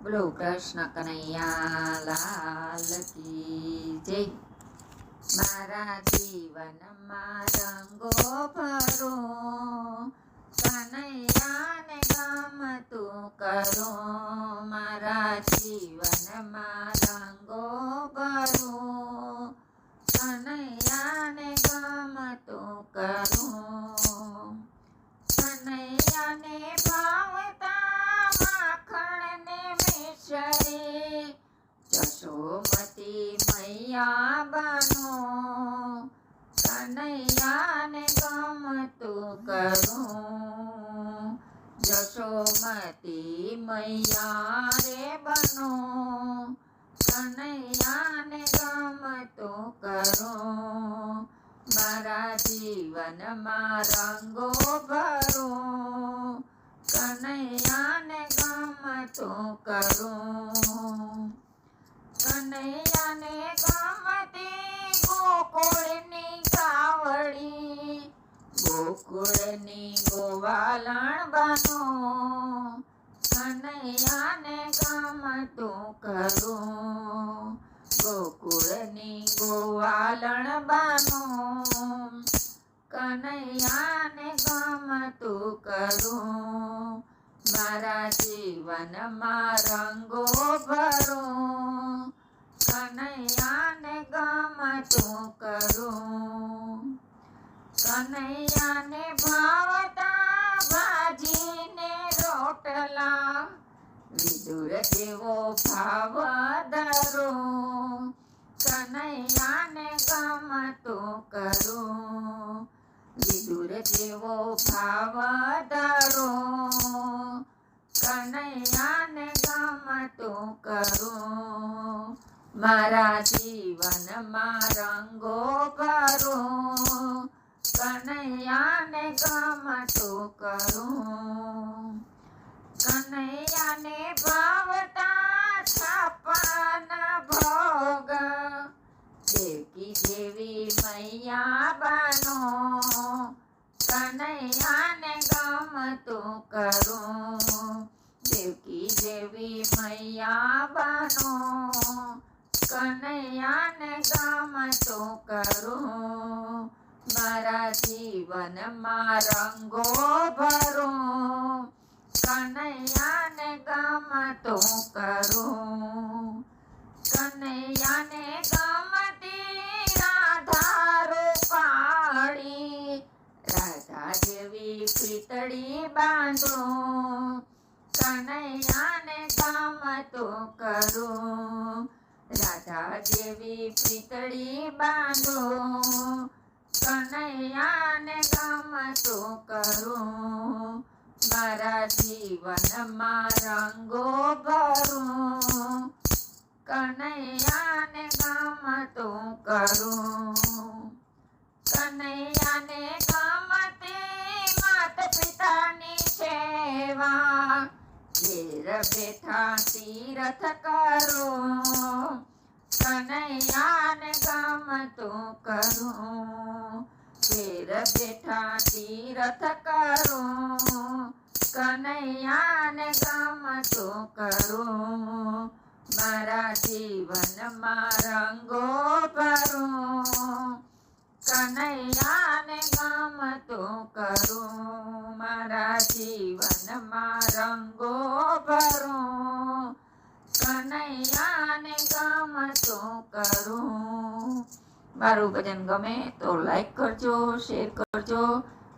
બોલો કૃષ્ણ કનૈયા લાલ કી જય. મારા જીવનમાં રંગો ભરો, કનૈયાને ગમતું કરો. મારા જીવનમાં રંગો ભરો, કનૈયાને ગમતું કરો. કનૈયાને ભાવતા માખણને મિશ્રી, જશોમતી મૈયા બનો. કનૈયાને ગમતું કરો, જશોમતી મૈયા રે બનો. કનૈયાને ગમતું કરો. મારા જીવનમાં રંગો ભરો, કનૈયાને ગમતું કરો. કનૈયાને ગમતી ગોકુળની કાવડી, ગોકુળની ગોવાલણ બનો. કનૈયાને ગમતું કરો, ગોકુળની ગોવાલણ બનો. કનૈયાને ગમતું કરો. મારા જીવનમાં રંગો ભરો, કનૈયાને ગમતું કરો. કનૈયાને ભાવતા ભાજીને રોટલા, વિદુર જેવો ભાવ ધરો. કનૈયાને ગમતું કરો, વિદુર જેવો ભાવ ધરો. કનૈયાને ગમતું કરો. મારા જીવનમાં રંગો ભરો, કનૈયાને ગમતું કરો. કનૈયાને ભાવતા છપ્પન ભોગ, દેવકી જેવી મૈયા બનો. કનૈયાને ગમતું કરો, દેવકી જેવી મૈયા બનો. કનૈયાને ગમતું કરો. મારા જીવનમાં રંગો ભરો, કનૈયાને ગમતું કરો. કનૈયાને ગમતી રાધા રૂપાળી, રાધા જેવી પ્રીતળી બાંધો. કનૈયાને ગમતું કરો, રાધા જેવી પ્રીતળી બાંધો. કનૈયાને ગમતું કરો. મારા જીવનમાં રંગો ભરો, કનૈયાને ગમતું કરો. કનૈયાને ગમતી માત પિતાની સેવા, ઘેર બેઠા તીરથ કરો. કનૈયાને ગમતું કરો, ઘેર બેઠા તીરથ કરો. કનૈયાને ગમતું કરો. મારા જીવનમાં રંગો ભરો, કનૈયાને ગમતું કરો. મારા જીવનમાં રંગો ભરો, કનૈયાને ગમતું કરો. મારું ભજન ગમે તો લાઈક કરજો, શેર કરજો.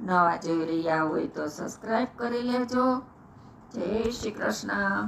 નવા જોઈ રહ્યા હોય તો સબસ્ક્રાઈબ કરી લેજો. જય શ્રી કૃષ્ણ.